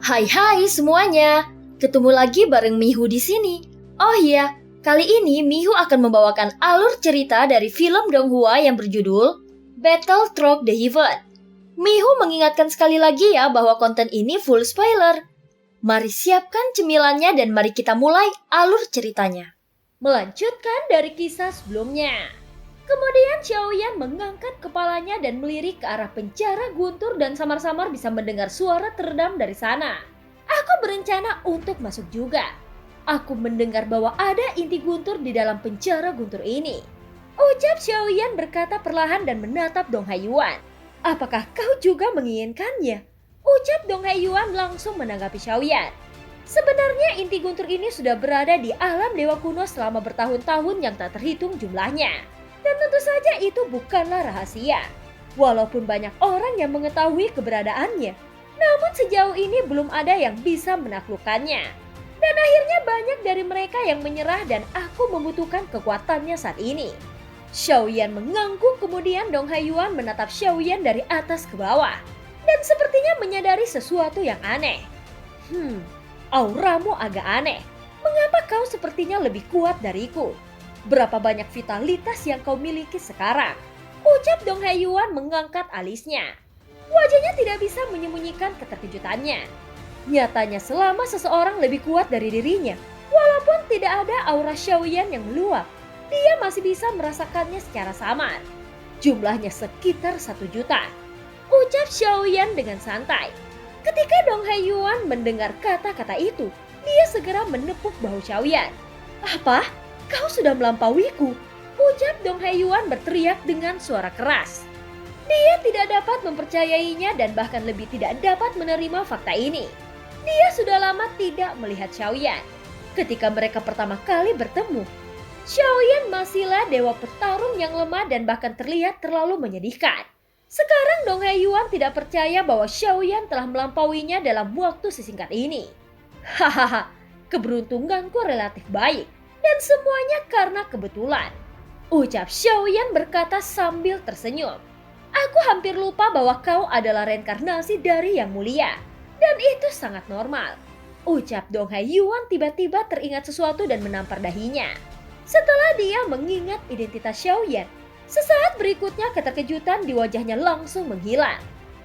Hai semuanya, ketemu lagi bareng Mihu di sini. Oh iya, kali ini Mihu akan membawakan alur cerita dari film Donghua yang berjudul Battle Through the Heaven. Mihu mengingatkan sekali lagi ya bahwa konten ini full spoiler. Mari siapkan cemilannya dan mari kita mulai alur ceritanya. Melanjutkan dari kisah sebelumnya. Kemudian Xiaoyan mengangkat kepalanya dan melirik ke arah penjara guntur dan samar-samar bisa mendengar suara teredam dari sana. Aku berencana untuk masuk juga. Aku mendengar bahwa ada inti guntur di dalam penjara guntur ini. Ucap Xiaoyan berkata perlahan dan menatap Dong Haiyuan. Apakah kau juga menginginkannya? Ucap Dong Haiyuan langsung menanggapi Xiaoyan. Sebenarnya inti guntur ini sudah berada di alam dewa kuno selama bertahun-tahun yang tak terhitung jumlahnya. Dan tentu saja itu bukanlah rahasia. Walaupun banyak orang yang mengetahui keberadaannya, namun sejauh ini belum ada yang bisa menaklukkannya. Dan akhirnya banyak dari mereka yang menyerah dan aku membutuhkan kekuatannya saat ini. Xiaoyan mengangguk, kemudian Dong Haiyuan menatap Xiaoyan dari atas ke bawah. Dan sepertinya menyadari sesuatu yang aneh. Auramu agak aneh. Mengapa kau sepertinya lebih kuat dariku? Berapa banyak vitalitas yang kau miliki sekarang? Ucap Dong Haiyuan mengangkat alisnya. Wajahnya tidak bisa menyembunyikan keterkejutannya. Nyatanya selama seseorang lebih kuat dari dirinya, walaupun tidak ada aura Xiaoyan yang meluap, dia masih bisa merasakannya secara samar. Jumlahnya sekitar 1 juta. Ucap Xiaoyan dengan santai. Ketika Dong Haiyuan mendengar kata-kata itu, dia segera menepuk bahu Xiaoyan. Apa? Kau sudah melampauiku, ucap Dong Haiyuan berteriak dengan suara keras. Dia tidak dapat mempercayainya dan bahkan lebih tidak dapat menerima fakta ini. Dia sudah lama tidak melihat Xiaoyan. Ketika mereka pertama kali bertemu, Xiaoyan masihlah dewa petarung yang lemah dan bahkan terlihat terlalu menyedihkan. Sekarang Dong Haiyuan tidak percaya bahwa Xiaoyan telah melampauinya dalam waktu sesingkat ini. Hahaha, keberuntunganku relatif baik. Dan semuanya karena kebetulan. Ucap Xiaoyan berkata sambil tersenyum. Aku hampir lupa bahwa kau adalah reinkarnasi dari Yang Mulia. Dan itu sangat normal. Ucap Dong Haiyuan tiba-tiba teringat sesuatu dan menampar dahinya. Setelah dia mengingat identitas Xiaoyan, sesaat berikutnya keterkejutan di wajahnya langsung menghilang.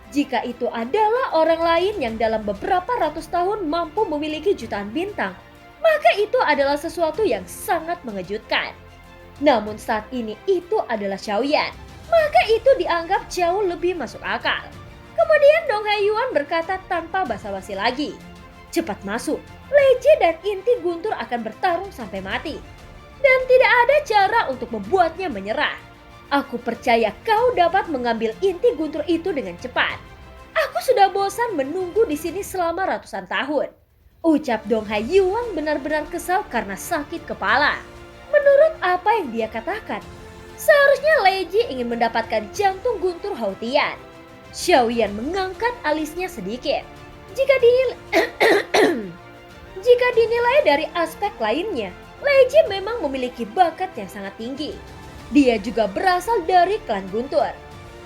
Jika itu adalah orang lain yang dalam beberapa ratus tahun mampu memiliki jutaan bintang, maka itu adalah sesuatu yang sangat mengejutkan. Namun saat ini itu adalah Xiaoyan, maka itu dianggap jauh lebih masuk akal. Kemudian Dong Haiyuan berkata tanpa basa-basi lagi. Cepat masuk, Leji dan inti guntur akan bertarung sampai mati. Dan tidak ada cara untuk membuatnya menyerah. Aku percaya kau dapat mengambil inti guntur itu dengan cepat. Aku sudah bosan menunggu di sini selama ratusan tahun. Ucap Dong Haiyuan benar-benar kesal karena sakit kepala. Menurut apa yang dia katakan, seharusnya Leji ingin mendapatkan jantung guntur Haotian. Xiaoyan mengangkat alisnya sedikit. Jika dinilai dari aspek lainnya, Leji memang memiliki bakat yang sangat tinggi. Dia juga berasal dari klan guntur,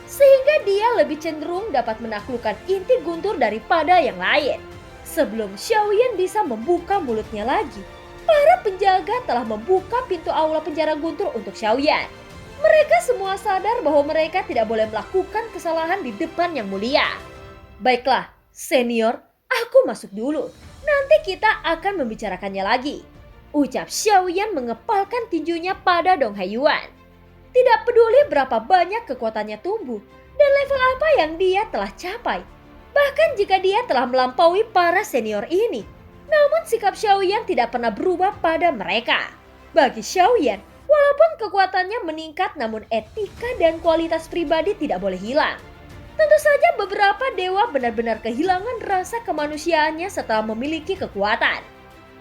sehingga dia lebih cenderung dapat menaklukkan inti guntur daripada yang lain. Sebelum Xiaoyan bisa membuka mulutnya lagi, para penjaga telah membuka pintu aula penjara guntur untuk Xiaoyan. Mereka semua sadar bahwa mereka tidak boleh melakukan kesalahan di depan Yang Mulia. Baiklah, senior, aku masuk dulu. Nanti kita akan membicarakannya lagi. Ucap Xiaoyan mengepalkan tinjunya pada Dong Haiyuan. Tidak peduli berapa banyak kekuatannya tumbuh dan level apa yang dia telah capai. Bahkan jika dia telah melampaui para senior ini, namun sikap Xiaoyan tidak pernah berubah pada mereka. Bagi Xiaoyan, walaupun kekuatannya meningkat namun etika dan kualitas pribadi tidak boleh hilang. Tentu saja beberapa dewa benar-benar kehilangan rasa kemanusiaannya setelah memiliki kekuatan.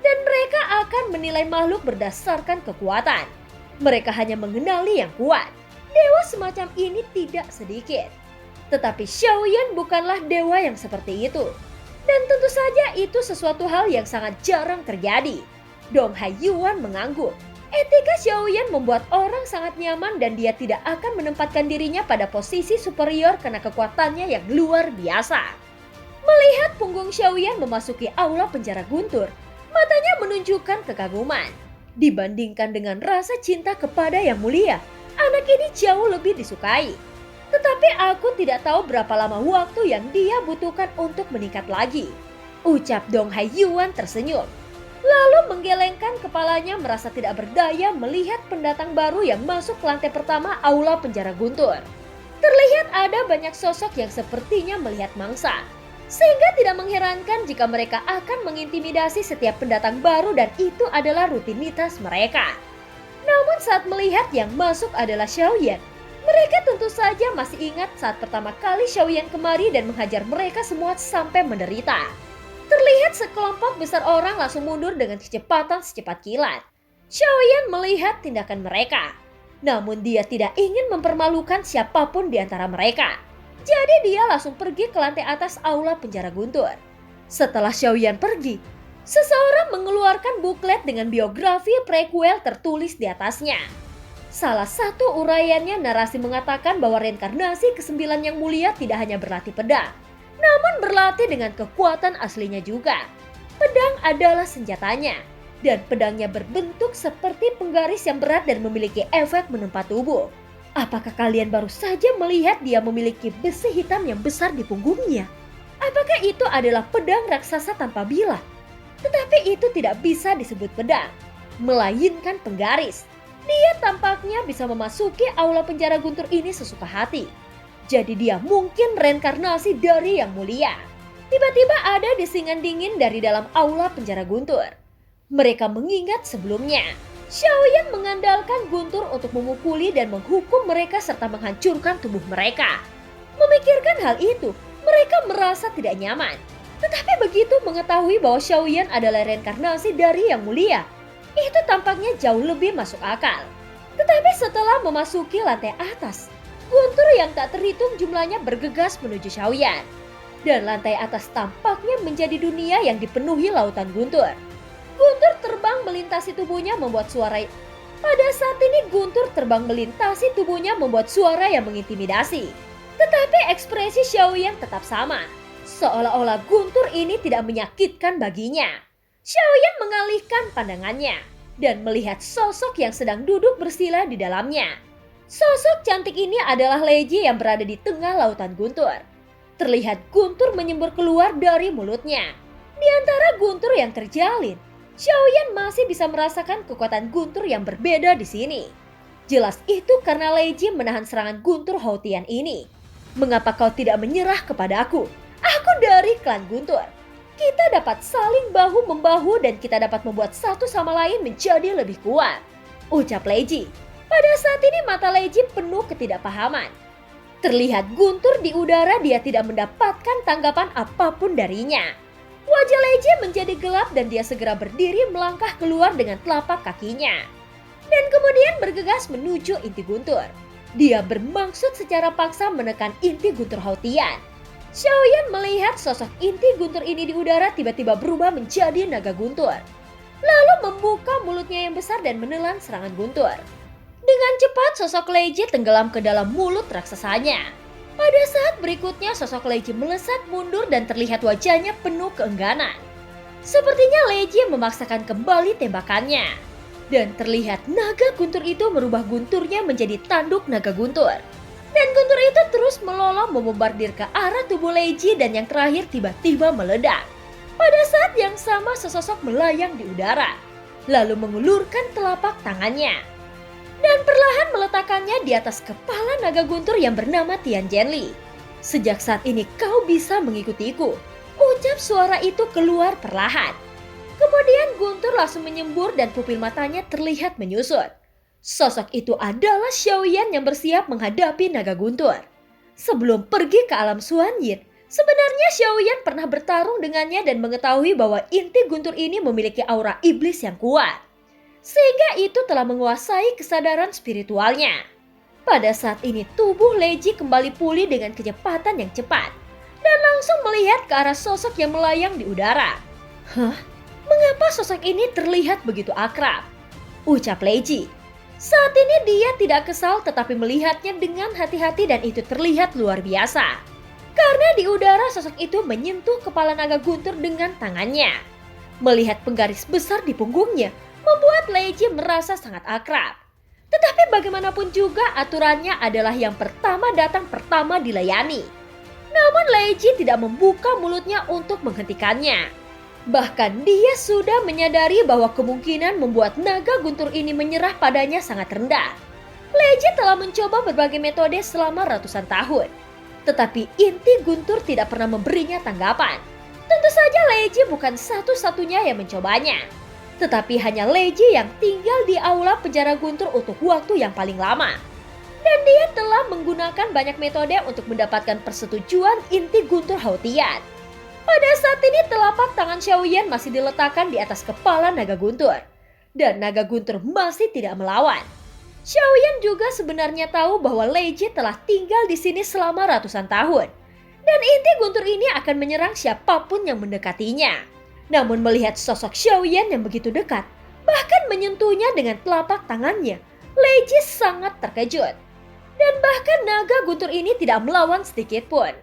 Dan mereka akan menilai makhluk berdasarkan kekuatan. Mereka hanya mengenali yang kuat. Dewa semacam ini tidak sedikit. Tetapi Xiaoyan bukanlah dewa yang seperti itu. Dan tentu saja itu sesuatu hal yang sangat jarang terjadi. Dong Haiyuan mengangguk. Etika Xiaoyan membuat orang sangat nyaman dan dia tidak akan menempatkan dirinya pada posisi superior karena kekuatannya yang luar biasa. Melihat Punggung Xiaoyan memasuki aula penjara guntur, matanya menunjukkan kekaguman. Dibandingkan dengan rasa cinta kepada Yang Mulia, anak ini jauh lebih disukai. Tetapi aku tidak tahu berapa lama waktu yang dia butuhkan untuk meningkat lagi. Ucap Dong Haiyuan tersenyum. Lalu menggelengkan kepalanya merasa tidak berdaya melihat pendatang baru yang masuk ke lantai pertama aula penjara guntur. Terlihat ada banyak sosok yang sepertinya melihat mangsa. Sehingga tidak mengherankan jika mereka akan mengintimidasi setiap pendatang baru dan itu adalah rutinitas mereka. Namun saat melihat yang masuk adalah Xiaoyan, mereka tentu saja masih ingat saat pertama kali Xiaoyan kemari dan menghajar mereka semua sampai menderita. Terlihat sekelompok besar orang langsung mundur dengan kecepatan secepat kilat. Xiaoyan melihat tindakan mereka. Namun dia tidak ingin mempermalukan siapapun di antara mereka. Jadi dia langsung pergi ke lantai atas aula penjara guntur. Setelah Xiaoyan pergi, seseorang mengeluarkan buklet dengan biografi prequel tertulis di atasnya. Salah satu uraiannya narasi mengatakan bahwa reinkarnasi ke-9 Yang Mulia tidak hanya berlatih pedang, namun berlatih dengan kekuatan aslinya juga. Pedang adalah senjatanya, dan pedangnya berbentuk seperti penggaris yang berat dan memiliki efek menempa tubuh. Apakah kalian baru saja melihat dia memiliki besi hitam yang besar di punggungnya? Apakah itu adalah pedang raksasa tanpa bilah? Tetapi itu tidak bisa disebut pedang, melainkan penggaris. Dia tampaknya bisa memasuki aula penjara guntur ini sesuka hati. Jadi dia mungkin reinkarnasi dari Yang Mulia. Tiba-tiba ada desingan dingin dari dalam aula penjara guntur. Mereka mengingat sebelumnya, Xiaoyan mengandalkan guntur untuk memukuli dan menghukum mereka serta menghancurkan tubuh mereka. Memikirkan hal itu, mereka merasa tidak nyaman. Tetapi begitu mengetahui bahwa Xiaoyan adalah reinkarnasi dari Yang Mulia, itu tampaknya jauh lebih masuk akal. Tetapi setelah memasuki lantai atas, guntur yang tak terhitung jumlahnya bergegas menuju Xiaoyan. Dan lantai atas tampaknya menjadi dunia yang dipenuhi lautan guntur. Guntur terbang melintasi tubuhnya membuat suara. Pada saat ini guntur terbang melintasi tubuhnya membuat suara yang mengintimidasi. Tetapi ekspresi Xiaoyan tetap sama. Seolah-olah guntur ini tidak menyakitkan baginya. Xiaoyan mengalihkan pandangannya dan melihat sosok yang sedang duduk bersila di dalamnya. Sosok cantik ini adalah Leji yang berada di tengah lautan guntur. Terlihat guntur menyembur keluar dari mulutnya. Di antara guntur yang terjalin, Xiaoyan masih bisa merasakan kekuatan guntur yang berbeda di sini. Jelas itu karena Leji menahan serangan guntur Haotian ini. Mengapa kau tidak menyerah kepadaku? Aku dari klan guntur. Kita dapat saling bahu-membahu dan kita dapat membuat satu sama lain menjadi lebih kuat. Ucap Leji. Pada saat ini mata Leji penuh ketidakpahaman. Terlihat guntur di udara, dia tidak mendapatkan tanggapan apapun darinya. Wajah Leji menjadi gelap dan dia segera berdiri melangkah keluar dengan telapak kakinya. Dan kemudian bergegas menuju inti guntur. Dia bermaksud secara paksa menekan inti guntur Haotian. Xiaoyan melihat sosok inti guntur ini di udara tiba-tiba berubah menjadi naga guntur. Lalu membuka mulutnya yang besar dan menelan serangan guntur. Dengan cepat sosok Leji tenggelam ke dalam mulut raksasanya. Pada saat berikutnya sosok Leji melesat mundur dan terlihat wajahnya penuh keengganan. Sepertinya Leji memaksakan kembali tembakannya. Dan terlihat naga guntur itu merubah gunturnya menjadi tanduk naga guntur. Dan guntur itu terus melolong membombardir ke arah tubuh Leji dan yang terakhir tiba-tiba meledak. Pada saat yang sama sesosok melayang di udara, lalu mengulurkan telapak tangannya. Dan perlahan meletakkannya di atas kepala naga guntur yang bernama Tian Zhenli. Sejak saat ini kau bisa mengikutiku, ucap suara itu keluar perlahan. Kemudian guntur langsung menyembur dan pupil matanya terlihat menyusut. Sosok itu adalah Xiaoyan yang bersiap menghadapi naga guntur. Sebelum pergi ke alam Xuanyin, sebenarnya Xiaoyan pernah bertarung dengannya dan mengetahui bahwa inti guntur ini memiliki aura iblis yang kuat. Sehingga itu telah menguasai kesadaran spiritualnya. Pada saat ini tubuh Leji kembali pulih dengan kecepatan yang cepat. Dan langsung melihat ke arah sosok yang melayang di udara. Hah? Mengapa sosok ini terlihat begitu akrab? Ucap Leji. Saat ini dia tidak kesal tetapi melihatnya dengan hati-hati dan itu terlihat luar biasa. Karena di udara sosok itu menyentuh kepala naga guntur dengan tangannya. Melihat penggaris besar di punggungnya, membuat Leiji merasa sangat akrab. Tetapi bagaimanapun juga aturannya adalah yang pertama datang pertama dilayani. Namun Leiji tidak membuka mulutnya untuk menghentikannya. Bahkan dia sudah menyadari bahwa kemungkinan membuat naga guntur ini menyerah padanya sangat rendah. Leiji telah mencoba berbagai metode selama ratusan tahun. Tetapi inti guntur tidak pernah memberinya tanggapan. Tentu saja Leiji bukan satu-satunya yang mencobanya. Tetapi hanya Leiji yang tinggal di aula penjara guntur untuk waktu yang paling lama. Dan dia telah menggunakan banyak metode untuk mendapatkan persetujuan inti guntur Haotian. Pada saat ini telapak tangan Xiaoyan masih diletakkan di atas kepala naga guntur. Dan naga guntur masih tidak melawan. Xiaoyan juga sebenarnya tahu bahwa Leiji telah tinggal di sini selama ratusan tahun. Dan inti guntur ini akan menyerang siapapun yang mendekatinya. Namun melihat sosok Xiaoyan yang begitu dekat, bahkan menyentuhnya dengan telapak tangannya, Leiji sangat terkejut. Dan bahkan naga guntur ini tidak melawan sedikit pun.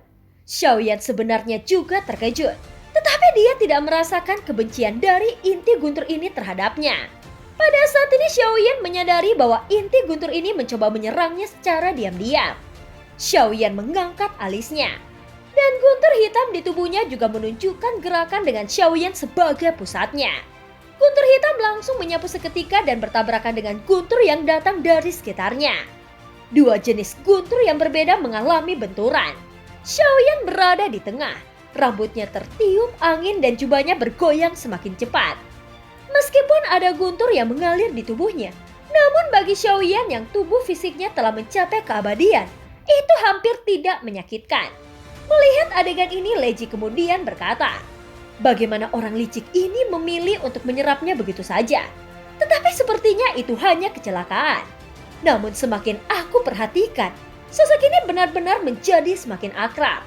Xiaoyan sebenarnya juga terkejut, tetapi dia tidak merasakan kebencian dari inti guntur ini terhadapnya. Pada saat ini Xiaoyan menyadari bahwa inti guntur ini mencoba menyerangnya secara diam-diam. Xiaoyan mengangkat alisnya. Dan guntur hitam di tubuhnya juga menunjukkan gerakan dengan Xiaoyan sebagai pusatnya. Guntur hitam langsung menyapu seketika dan bertabrakan dengan guntur yang datang dari sekitarnya. Dua jenis guntur yang berbeda mengalami benturan. Xiaoyan berada di tengah. Rambutnya tertiup angin dan jubahnya bergoyang semakin cepat. Meskipun ada guntur yang mengalir di tubuhnya, namun bagi Xiaoyan yang tubuh fisiknya telah mencapai keabadian, itu hampir tidak menyakitkan. Melihat adegan ini, Leiji kemudian berkata, bagaimana orang licik ini memilih untuk menyerapnya begitu saja? Tetapi sepertinya itu hanya kecelakaan. Namun semakin aku perhatikan, sosok ini benar-benar menjadi semakin akrab.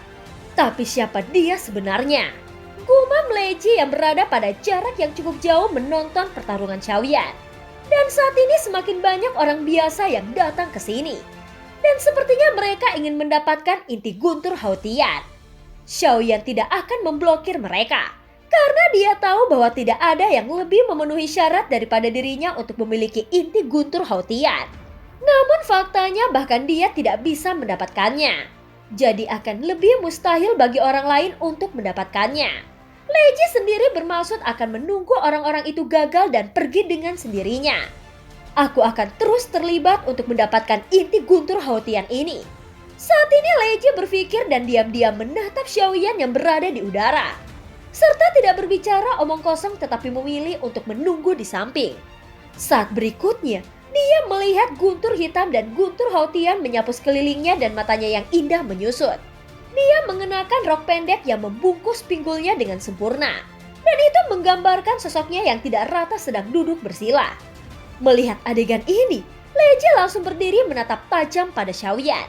Tapi siapa dia sebenarnya? Gumam Leiji yang berada pada jarak yang cukup jauh menonton pertarungan Xiaoyan. Dan saat ini semakin banyak orang biasa yang datang ke sini. Dan sepertinya mereka ingin mendapatkan inti guntur Haotian. Xiaoyan tidak akan memblokir mereka. Karena dia tahu bahwa tidak ada yang lebih memenuhi syarat daripada dirinya untuk memiliki inti guntur Haotian. Namun faktanya bahkan dia tidak bisa mendapatkannya. Jadi akan lebih mustahil bagi orang lain untuk mendapatkannya. Leiji sendiri bermaksud akan menunggu orang-orang itu gagal dan pergi dengan sendirinya. Aku akan terus terlibat untuk mendapatkan inti guntur Haotian ini. Saat ini Leiji berpikir dan diam-diam menatap Xiaoyan yang berada di udara. Serta tidak berbicara omong kosong tetapi memilih untuk menunggu di samping. Saat berikutnya, dia melihat guntur hitam dan guntur Haotian menyapu sekelilingnya dan matanya yang indah menyusut. Dia mengenakan rok pendek yang membungkus pinggulnya dengan sempurna. Dan itu menggambarkan sosoknya yang tidak rata sedang duduk bersila. Melihat adegan ini, Leiji langsung berdiri menatap tajam pada Xiaoyan.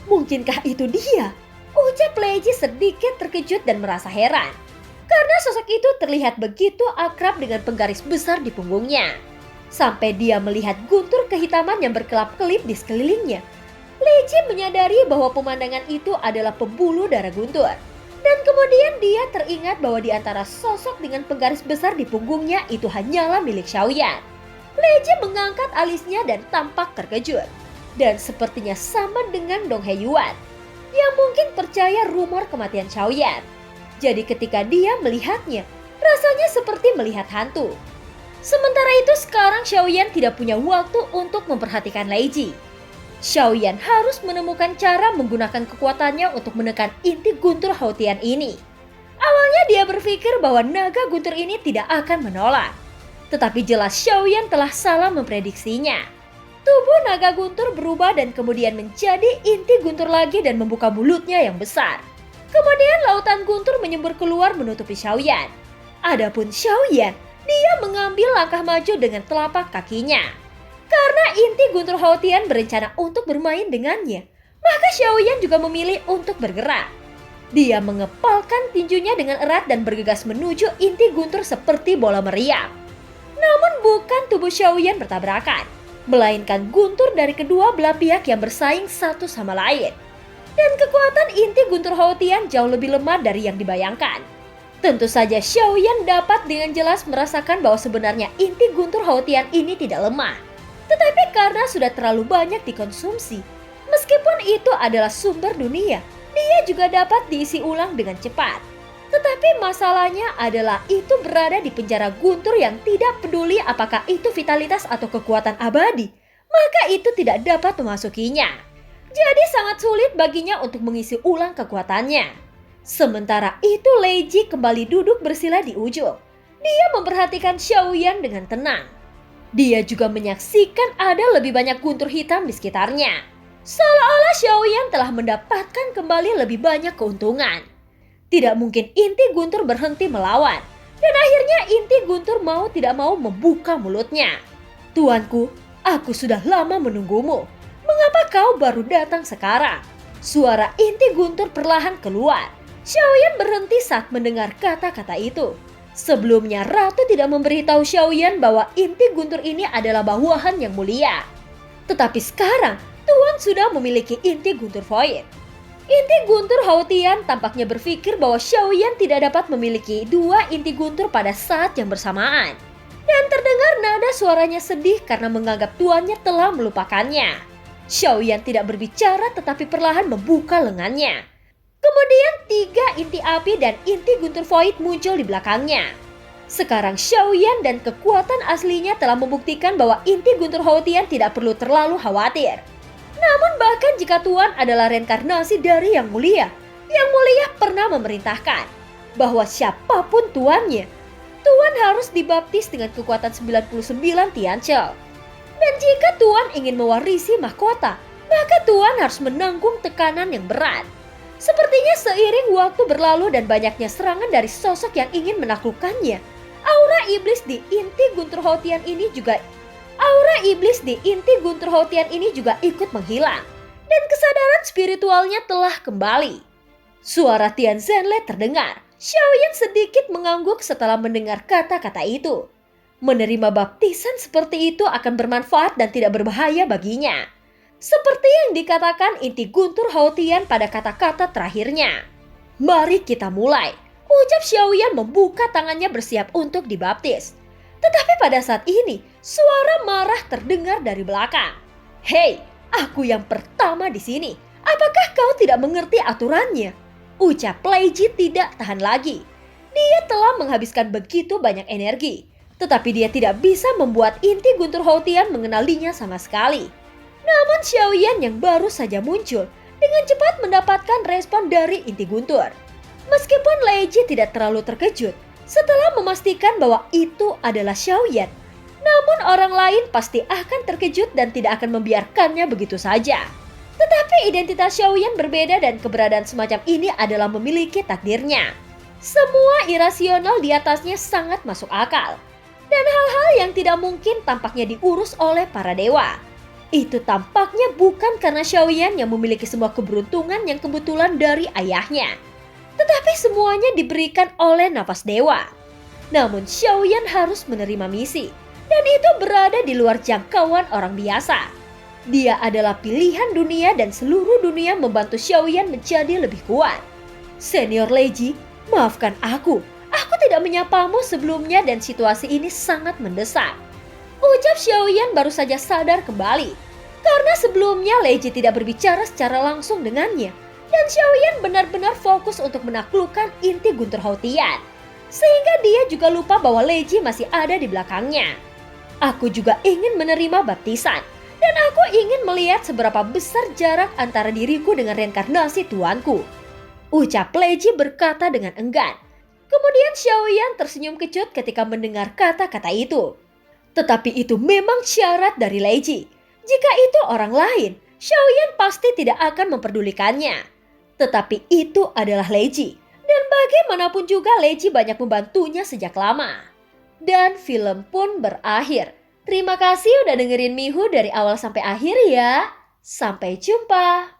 Mungkinkah itu dia? Ucap Leiji sedikit terkejut dan merasa heran. Karena sosok itu terlihat begitu akrab dengan penggaris besar di punggungnya. Sampai dia melihat guntur kehitaman yang berkelap-kelip di sekelilingnya. Leiji menyadari bahwa pemandangan itu adalah pembuluh darah guntur. Dan kemudian dia teringat bahwa di antara sosok dengan penggaris besar di punggungnya itu hanyalah milik Xiaoyan. Leiji mengangkat alisnya dan tampak terkejut. Dan sepertinya sama dengan Dong Haiyuan yang mungkin percaya rumor kematian Xiaoyan. Jadi ketika dia melihatnya, rasanya seperti melihat hantu. Sementara itu sekarang Xiaoyan tidak punya waktu untuk memperhatikan Leiji. Xiaoyan harus menemukan cara menggunakan kekuatannya untuk menekan inti guntur Haotian ini. Awalnya dia berpikir bahwa naga guntur ini tidak akan menolak. Tetapi jelas Xiaoyan telah salah memprediksinya. Tubuh naga guntur berubah dan kemudian menjadi inti guntur lagi dan membuka mulutnya yang besar. Kemudian lautan guntur menyembur keluar menutupi Xiaoyan. Adapun Xiaoyan, dia mengambil langkah maju dengan telapak kakinya. Karena inti guntur Haotian berencana untuk bermain dengannya, maka Xiaoyan juga memilih untuk bergerak. Dia mengepalkan tinjunya dengan erat dan bergegas menuju inti guntur seperti bola meriam. Namun bukan tubuh Xiaoyan bertabrakan, melainkan guntur dari kedua belah pihak yang bersaing satu sama lain. Dan kekuatan inti Guntur Houtian jauh lebih lemah dari yang dibayangkan. Tentu saja Xiaoyan dapat dengan jelas merasakan bahwa sebenarnya inti Guntur Houtian ini tidak lemah. Tetapi karena sudah terlalu banyak dikonsumsi, meskipun itu adalah sumber dunia, dia juga dapat diisi ulang dengan cepat. Tetapi masalahnya adalah itu berada di penjara Guntur yang tidak peduli apakah itu vitalitas atau kekuatan abadi, maka itu tidak dapat memasukinya. Jadi sangat sulit baginya untuk mengisi ulang kekuatannya. Sementara itu Lei Ji kembali duduk bersila di ujung. Dia memperhatikan Xiaoyan dengan tenang. Dia juga menyaksikan ada lebih banyak guntur hitam di sekitarnya. Seolah-olah Xiaoyan telah mendapatkan kembali lebih banyak keuntungan. Tidak mungkin inti guntur berhenti melawan. Dan akhirnya inti guntur mau tidak mau membuka mulutnya. Tuanku, aku sudah lama menunggumu. Mengapa kau baru datang sekarang? Suara inti guntur perlahan keluar. Xiaoyan berhenti saat mendengar kata-kata itu. Sebelumnya Ratu tidak memberitahu Xiaoyan bahwa inti guntur ini adalah bawahan yang mulia. Tetapi sekarang Tuan sudah memiliki inti guntur void. Inti guntur Houtian tampaknya berpikir bahwa Xiaoyan tidak dapat memiliki dua inti guntur pada saat yang bersamaan. Dan terdengar nada suaranya sedih karena menganggap tuannya telah melupakannya. Xiaoyan tidak berbicara tetapi perlahan membuka lengannya. Kemudian 3 inti api dan inti guntur void muncul di belakangnya. Sekarang Xiaoyan dan kekuatan aslinya telah membuktikan bahwa inti guntur Houtian tidak perlu terlalu khawatir. Namun bahkan jika Tuan adalah reinkarnasi dari Yang Mulia pernah memerintahkan bahwa siapapun tuannya, Tuan harus dibaptis dengan kekuatan 99 Tiancheng. Dan jika Tuan ingin mewarisi mahkota, maka Tuan harus menanggung tekanan yang berat. Sepertinya seiring waktu berlalu dan banyaknya serangan dari sosok yang ingin menaklukkannya, aura iblis di inti Guntur Houtian ini juga ikut menghilang. Dan kesadaran spiritualnya telah kembali. Suara Tian Zenle terdengar. Xiaoyan sedikit mengangguk setelah mendengar kata-kata itu. Menerima baptisan seperti itu akan bermanfaat dan tidak berbahaya baginya. Seperti yang dikatakan inti Guntur Houtian pada kata-kata terakhirnya. Mari kita mulai. Ucap Xiaoyan membuka tangannya bersiap untuk dibaptis. Tetapi pada saat ini, suara marah terdengar dari belakang. Hei, aku yang pertama di sini. Apakah kau tidak mengerti aturannya? Ucap Lei Ji tidak tahan lagi. Dia telah menghabiskan begitu banyak energi. Tetapi dia tidak bisa membuat inti Guntur Houtian mengenalinya sama sekali. Namun Xiaoyan yang baru saja muncul dengan cepat mendapatkan respon dari inti guntur. Meskipun Lei Ji tidak terlalu terkejut setelah memastikan bahwa itu adalah Xiaoyan, namun orang lain pasti akan terkejut dan tidak akan membiarkannya begitu saja. Tetapi identitas Xiaoyan berbeda dan keberadaan semacam ini adalah memiliki takdirnya. Semua irasional di atasnya sangat masuk akal. Dan hal-hal yang tidak mungkin tampaknya diurus oleh para dewa. Itu tampaknya bukan karena Xiaoyan yang memiliki semua keberuntungan yang kebetulan dari ayahnya. Tetapi semuanya diberikan oleh nafas dewa. Namun Xiaoyan harus menerima misi. Dan itu berada di luar jangkauan orang biasa. Dia adalah pilihan dunia dan seluruh dunia membantu Xiaoyan menjadi lebih kuat. Senior Lei Ji, maafkan aku. Aku tidak menyapamu sebelumnya dan situasi ini sangat mendesak. Ucap Xiaoyan baru saja sadar kembali. Karena sebelumnya Lei Ji tidak berbicara secara langsung dengannya. Dan Xiaoyan benar-benar fokus untuk menaklukkan inti Guntur Houtian. Sehingga dia juga lupa bahwa Lei Ji masih ada di belakangnya. Aku juga ingin menerima baptisan. Dan aku ingin melihat seberapa besar jarak antara diriku dengan reinkarnasi tuanku. Ucap Lei Ji berkata dengan enggan. Kemudian Xiaoyan tersenyum kecut ketika mendengar kata-kata itu. Tetapi itu memang syarat dari Lei Ji. Jika itu orang lain, Xiaoyan pasti tidak akan memperdulikannya. Tetapi itu adalah Lei Ji. Dan bagaimanapun juga Lei Ji banyak membantunya sejak lama. Dan film pun berakhir. Terima kasih udah dengerin Mihu dari awal sampai akhir ya. Sampai jumpa.